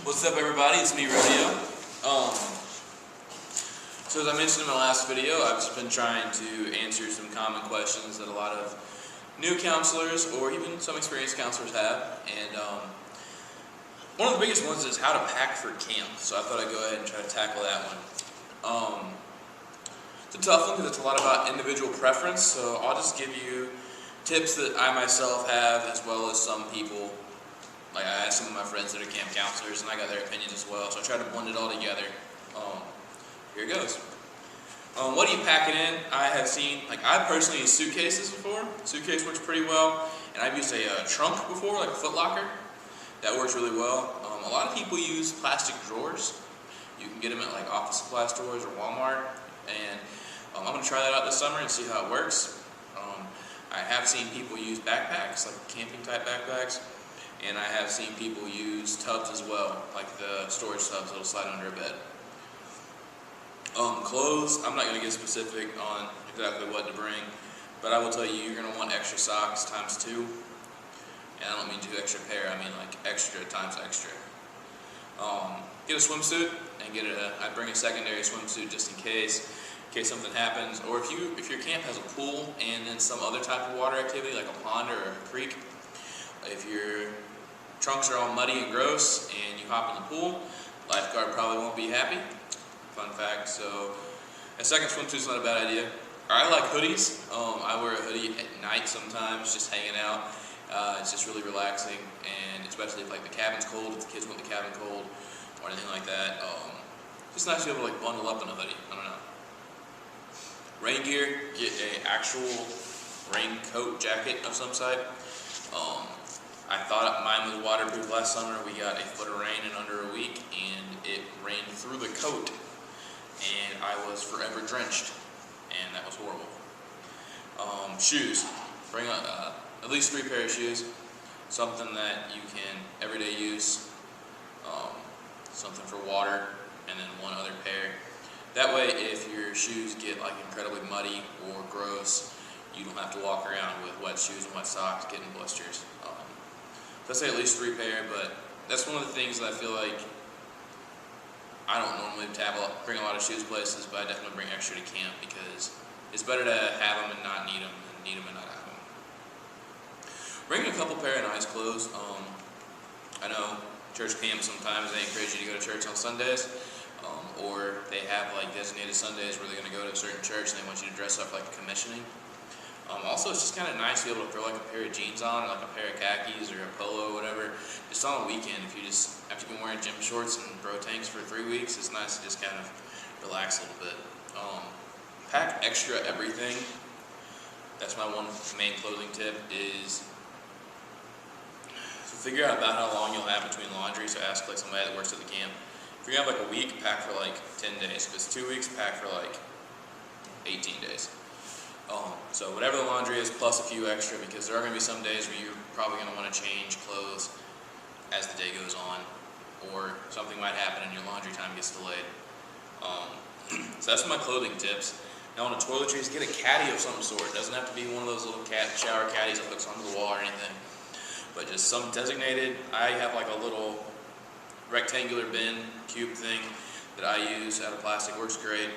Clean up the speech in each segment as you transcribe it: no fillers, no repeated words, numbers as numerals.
What's up, everybody? It's me, Rodeo. So as I mentioned in my last video, I've just been trying to answer some common questions that a lot of new counselors or even some experienced counselors have. And one of the biggest ones is how to pack for camp. So I thought I'd go ahead and try to tackle that one. It's a tough one because it's a lot about individual preference. So I'll just give you tips that I myself have, as well as some people. Like, I asked some of my friends that are camp counselors, and I got their opinions as well, so I tried to blend it all together. Here it goes. What are you packing in? I have seen, I personally used suitcases before. Suitcase works pretty well, and I've used a trunk before, like a foot locker. That works really well. A lot of people use plastic drawers. You can get them at like office supply stores or Walmart, and I'm going to try that out this summer and see how it works. I have seen people use backpacks, like camping type backpacks. And I have seen people use tubs as well, like the storage tubs that'll slide under a bed. Clothes, I'm not going to get specific on exactly what to bring, but I will tell you, you're going to want extra socks times 2. And I don't mean 2 extra pair, I mean like extra times extra. Get a swimsuit, and I'd bring a secondary swimsuit just in case something happens. Or if your camp has a pool and then some other type of water activity, like a pond or a creek, if your trunks are all muddy and gross and you hop in the pool, lifeguard probably won't be happy. Fun fact. So a second swimsuit's not a bad idea. I like hoodies. I wear a hoodie at night sometimes, just hanging out. It's just really relaxing, and especially if like the cabin's cold, if the kids want the cabin cold or anything like that. Just nice to be able to like bundle up in a hoodie. I don't know. Rain gear, get an actual raincoat jacket of some type. I thought mine was waterproof last summer. We got a foot of rain in under a week, and it rained through the coat, and I was forever drenched, and that was horrible. Shoes. Bring at least 3 pairs of shoes, something that you can everyday use, something for water, and then 1 other pair. That way, if your shoes get like incredibly muddy or gross, you don't have to walk around with wet shoes and wet socks getting blisters. So I'd say at least 3 pair, but that's one of the things that I feel like I don't normally bring a lot of shoes places, but I definitely bring extra to camp because it's better to have them and not need them than need them and not have them. Bring a couple pair of nice clothes. I know church camp sometimes they encourage you to go to church on Sundays, or they have like designated Sundays where they're going to go to a certain church and they want you to dress up like commissioning. Also, it's just kind of nice to be able to throw like a pair of jeans on, or like a pair of khakis or a polo or whatever, just on a weekend. If you just, after you've been wearing gym shorts and bro tanks for 3 weeks, it's nice to just kind of relax a little bit. Pack extra everything. That's my one main clothing tip is to figure out about how long you'll have between laundry. So ask like somebody that works at the camp. If you're gonna have like a week, pack for like 10 days. If it's 2 weeks, pack for like 18 days. So whatever the laundry is, plus a few extra, because there are going to be some days where you're probably going to want to change clothes as the day goes on, or something might happen and your laundry time gets delayed. So that's my clothing tips. Now on the toiletries, get a caddy of some sort. It doesn't have to be one of those little shower caddies that hooks onto the wall or anything, but just some designated. I have like a little rectangular bin, cube thing that I use out of plastic. Works great.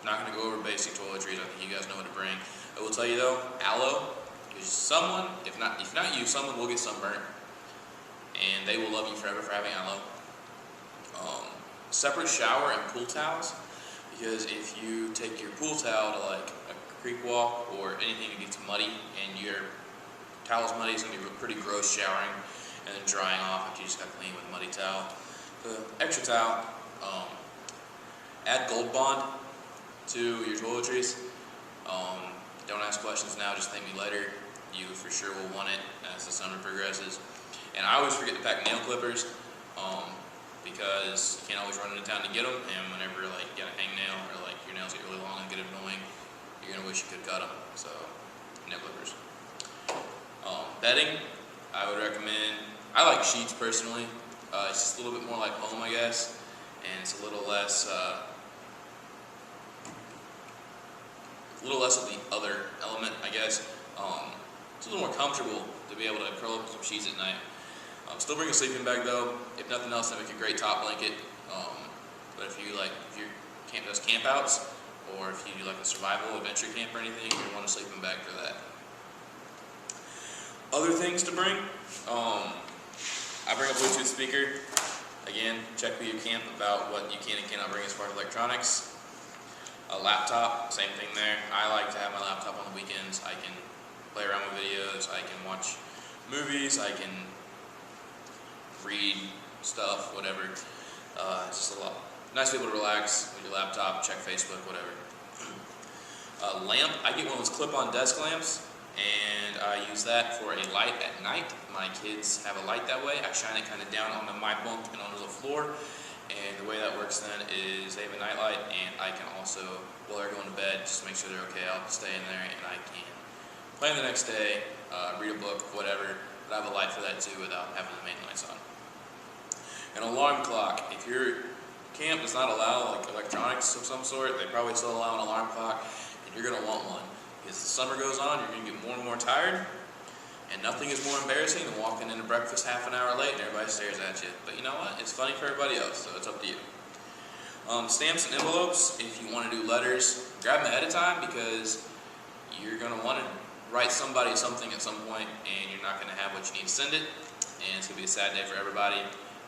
Not going to go over basic toiletries. I think you guys know what to bring. I will tell you though, aloe, because someone, if not you, someone will get sunburnt, and they will love you forever for having aloe. Separate shower and pool towels, because if you take your pool towel to like a creek walk or anything that gets muddy and your towel's muddy, it's going to be pretty gross showering and then drying off after you just got clean with a muddy towel. The extra towel. Add Gold Bond to your toiletries. Don't ask questions now, just thank me later. You for sure will want it as the summer progresses. And I always forget to pack nail clippers because you can't always run into town to get them. And whenever like you got a hangnail or like your nails get really long and get annoying, you're gonna wish you could cut them. So nail clippers. Bedding, I would recommend. I like sheets personally. It's just a little bit more like home, I guess, and it's a little less of the other element, I guess. It's a little more comfortable to be able to curl up with some sheets at night. Still bring a sleeping bag though. If nothing else, they make a great top blanket. But if your camp does camp outs, or if you do like a survival adventure camp or anything, you want a sleeping bag for that. Other things to bring, I bring a Bluetooth speaker. Again, check with your camp about what you can and cannot bring as far as electronics. A laptop, same thing there. I like to have my laptop on the weekends. I can play around with videos, I can watch movies, I can read stuff, whatever. It's just a lot. Nice to be able to relax with your laptop, check Facebook, whatever. Lamp, I get one of those clip-on desk lamps, and I use that for a light at night. My kids have a light that way. I shine it kind of down on my bunk and onto the floor, and the way that works then is they have a night light, and I can also, while they're going to bed, just make sure they're okay, I'll stay in there and I can plan the next day, read a book, whatever, but I have a light for that too without having the main lights on. An alarm clock. If your camp does not allow like electronics of some sort, they probably still allow an alarm clock, and you're going to want one. As the summer goes on, you're going to get more and more tired, and nothing is more embarrassing than walking into breakfast half an hour late and everybody stares at you. But you know what? It's funny for everybody else, so it's up to you. Stamps and envelopes, if you want to do letters, grab them ahead of time because you're going to want to write somebody something at some point, and you're not going to have what you need to send it, and it's going to be a sad day for everybody.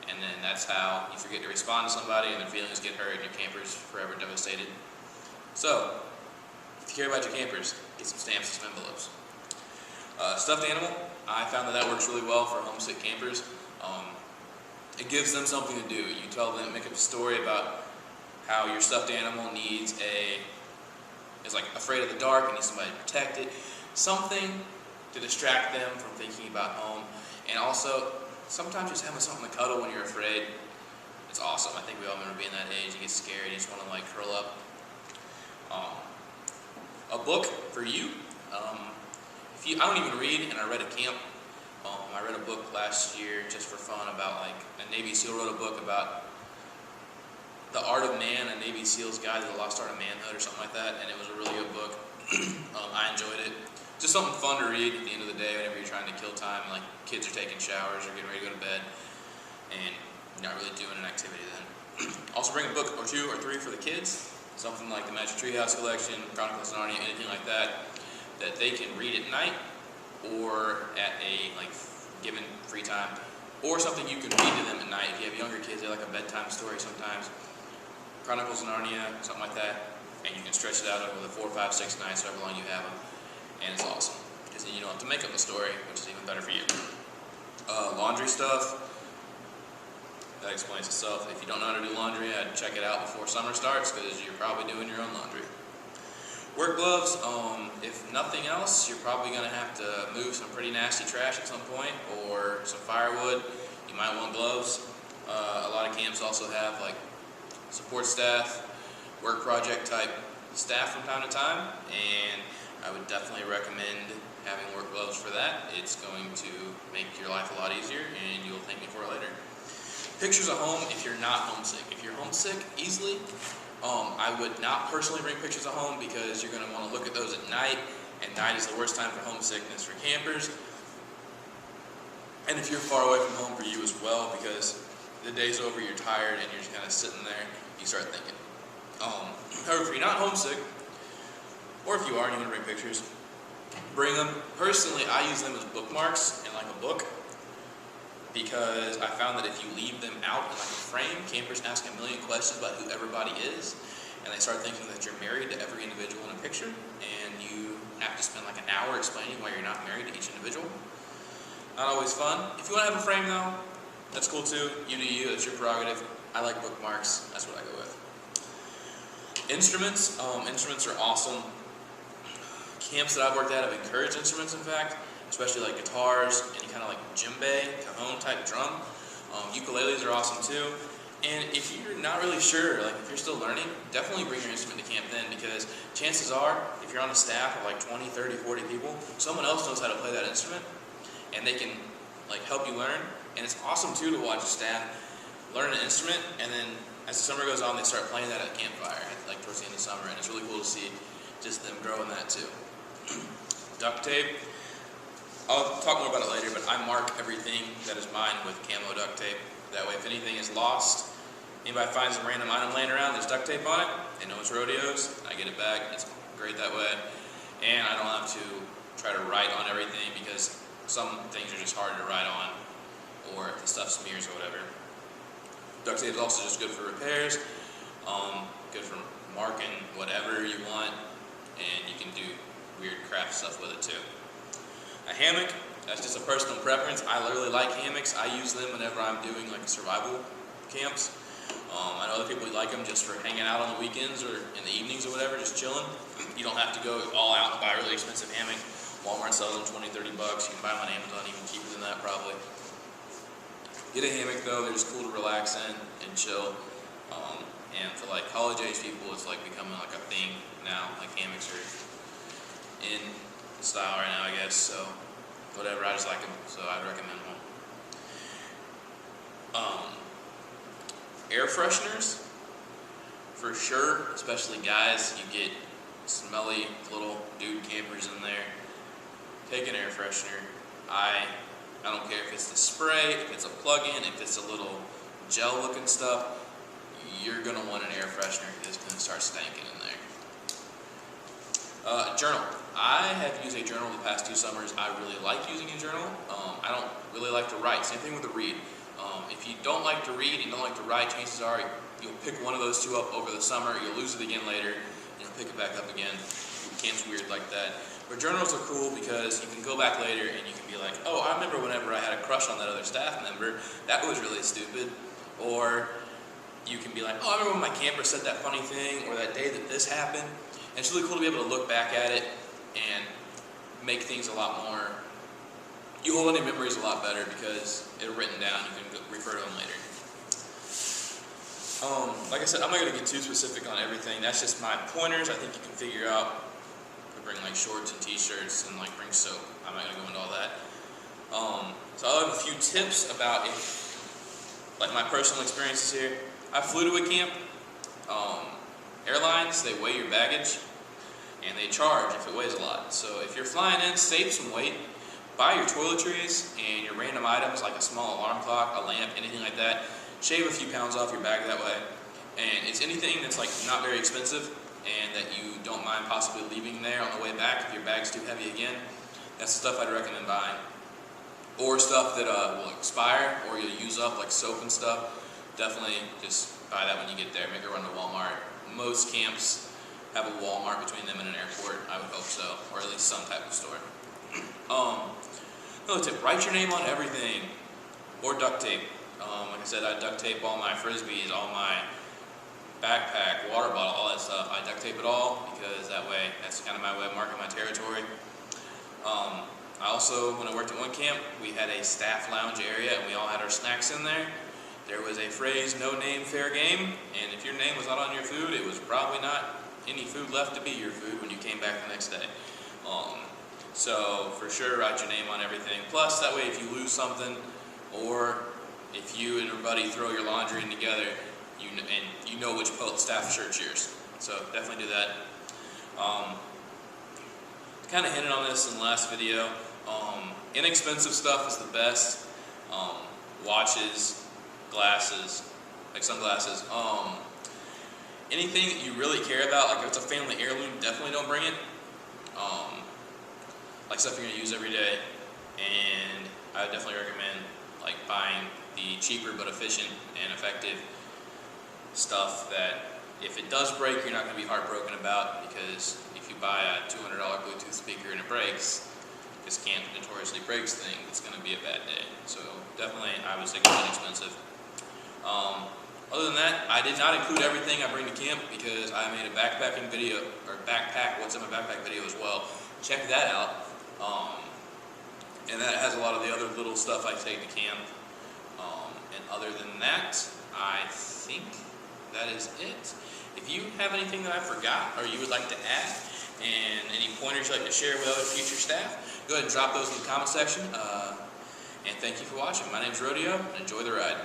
And then that's how you forget to respond to somebody and their feelings get hurt and your camper's forever devastated. So, if you care about your campers, get some stamps and some envelopes. Stuffed animal, I found that works really well for homesick campers. It gives them something to do. You tell them, make up a story about how your stuffed animal is like afraid of the dark and needs somebody to protect it. Something to distract them from thinking about home. And also, sometimes just having something to cuddle when you're afraid, it's awesome. I think we all remember being that age. You get scared, you just want to like curl up. A book for you. I don't even read, and I read at camp. I read a book last year just for fun about like a Navy SEAL wrote a book about the art of man, a Navy SEAL's guide to the lost art of manhood or something like that, and it was a really good book. I enjoyed it. Just something fun to read at the end of the day whenever you're trying to kill time, like kids are taking showers or getting ready to go to bed, and you're not really doing an activity then. Also bring a book or two or three for the kids, something like the Magic Treehouse collection, Chronicles of Narnia, anything like that they can read at night or at a like given free time, or something you can read to them at night. If you have younger kids, they like a bedtime story sometimes. Chronicles of Narnia, something like that, and you can stretch it out over the 4, 5, 6 nights, however long you have them. And it's awesome, because then you don't have to make up a story, which is even better for you. Laundry stuff, that explains itself. If you don't know how to do laundry, I'd check it out before summer starts, because you're probably doing your own laundry. Work gloves, if nothing else, you're probably going to have to move some pretty nasty trash at some point, or some firewood. You might want gloves. A lot of camps also have like support staff, work project type staff from time to time, and I would definitely recommend having work gloves for that. It's going to make your life a lot easier, and you'll thank me for it later. Pictures of home if you're not homesick. If you're homesick easily, I would not personally bring pictures of home because you're going to want to look at those at night, and night is the worst time for homesickness for campers. And if you're far away from home for you as well, because the day's over, you're tired, and you're just kind of sitting there, you start thinking. However, if you're not homesick, or if you are and you want to bring pictures, bring them. Personally, I use them as bookmarks in like a book, because I found that if you leave them out in like a frame, campers ask a million questions about who everybody is, and they start thinking that you're married to every individual in a picture, and you have to spend like an hour explaining why you're not married to each individual. Not always fun. If you want to have a frame though, that's cool too. You do you, that's your prerogative. I like bookmarks, that's what I go with. Instruments. Instruments are awesome. Camps that I've worked at have encouraged instruments, in fact, especially like guitars, any kind of like djembe, cajon type drum. Ukuleles are awesome too. And if you're not really sure, like if you're still learning, definitely bring your instrument to camp then, because chances are, if you're on a staff of like 20, 30, 40 people, someone else knows how to play that instrument, and they can like help you learn. And it's awesome too to watch a staff learn an instrument, and then as the summer goes on, they start playing that at the campfire, like towards the end of summer, and it's really cool to see just them grow in that too. Duct tape. I'll talk more about it later, but I mark everything that is mine with camo duct tape. That way if anything is lost, anybody finds a random item laying around, there's duct tape on it, they know it's Rodeo's, I get it back, it's great that way. And I don't have to try to write on everything because some things are just hard to write on, or if the stuff smears or whatever. Duct tape is also just good for repairs, good for marking whatever you want, and you can do weird craft stuff with it too. A hammock, that's just a personal preference. I literally like hammocks. I use them whenever I'm doing like survival camps. I know other people like them just for hanging out on the weekends or in the evenings or whatever, just chilling. You don't have to go all out and buy a really expensive hammock. Walmart sells them 20, 30 bucks. You can buy them on Amazon even cheaper than that probably. Get a hammock though, they're just cool to relax in and chill. And for like college age people, it's like becoming like a thing now. Like hammocks are in style right now, I guess. So whatever, I just like them, so I'd recommend one. Air fresheners, for sure, especially guys. You get smelly little dude campers in there. Take an air freshener. I don't care if it's the spray, if it's a plug-in, if it's a little gel-looking stuff. You're gonna want an air freshener because it's gonna start stanking in there. Journal. I have used a journal the past 2 summers. I really like using a journal. I don't really like to write. Same thing with the read. If you don't like to read and don't like to write, chances are you'll pick one of those 2 up over the summer. You'll lose it again later, and you'll pick it back up again. Camp's weird like that. But journals are cool because you can go back later and you can be like, oh, I remember whenever I had a crush on that other staff member. That was really stupid. Or you can be like, oh, I remember when my camper said that funny thing, or that day that this happened. And it's really cool to be able to look back at it and make things a lot more, you hold on to memories a lot better because they're written down. You can refer to them later. Like I said, I'm not going to get too specific on everything. That's just my pointers. I think you can figure out to bring like shorts and t-shirts and like bring soap. I'm not going to go into all that. So I'll have a few tips about like my personal experiences here. I flew to a camp. Airlines, they weigh your baggage and they charge if it weighs a lot. So if you're flying in, save some weight. Buy your toiletries and your random items like a small alarm clock, a lamp, anything like that. Shave a few pounds off your bag that way. And it's anything that's like not very expensive and that you don't mind possibly leaving there on the way back if your bag's too heavy again. That's the stuff I'd recommend buying. Or stuff that will expire or you'll use up, like soap and stuff. Definitely just buy that when you get there. Make a run to Walmart. Most camps have a Walmart between them and an airport. I would hope so, or at least some type of store. Another tip, write your name on everything, or duct tape. Like I said, I duct tape all my Frisbees, all my backpack, water bottle, all that stuff. I duct tape it all because that way, that's kind of my way of marking my territory. I also, when I worked at one camp, we had a staff lounge area and we all had our snacks in there. There was a phrase, no name, fair game, and if your name was not on your food, it was probably not any food left to be your food when you came back the next day. So for sure, write your name on everything. Plus, that way if you lose something, or if you and your buddy throw your laundry in together, you know which staff shirt's yours. So definitely do that. Kind of hinted on this in the last video. Inexpensive stuff is the best. Watches, glasses, like sunglasses. Anything that you really care about, like if it's a family heirloom, definitely don't bring it. Like stuff you're gonna use every day, and I would definitely recommend like buying the cheaper but efficient and effective stuff that if it does break, you're not gonna be heartbroken about, because if you buy a $200 Bluetooth speaker and it breaks, this camp notoriously breaks things, it's gonna be a bad day. So definitely, I would say go inexpensive. Other than that, I did not include everything I bring to camp because I made a backpacking video, or backpack what's in my backpack video as well. Check that out. And that has a lot of the other little stuff I take to camp. And other than that, I think that is it. If you have anything that I forgot or you would like to add, and any pointers you'd like to share with other future staff, go ahead and drop those in the comment section. And thank you for watching. My name's Rodeo, and enjoy the ride.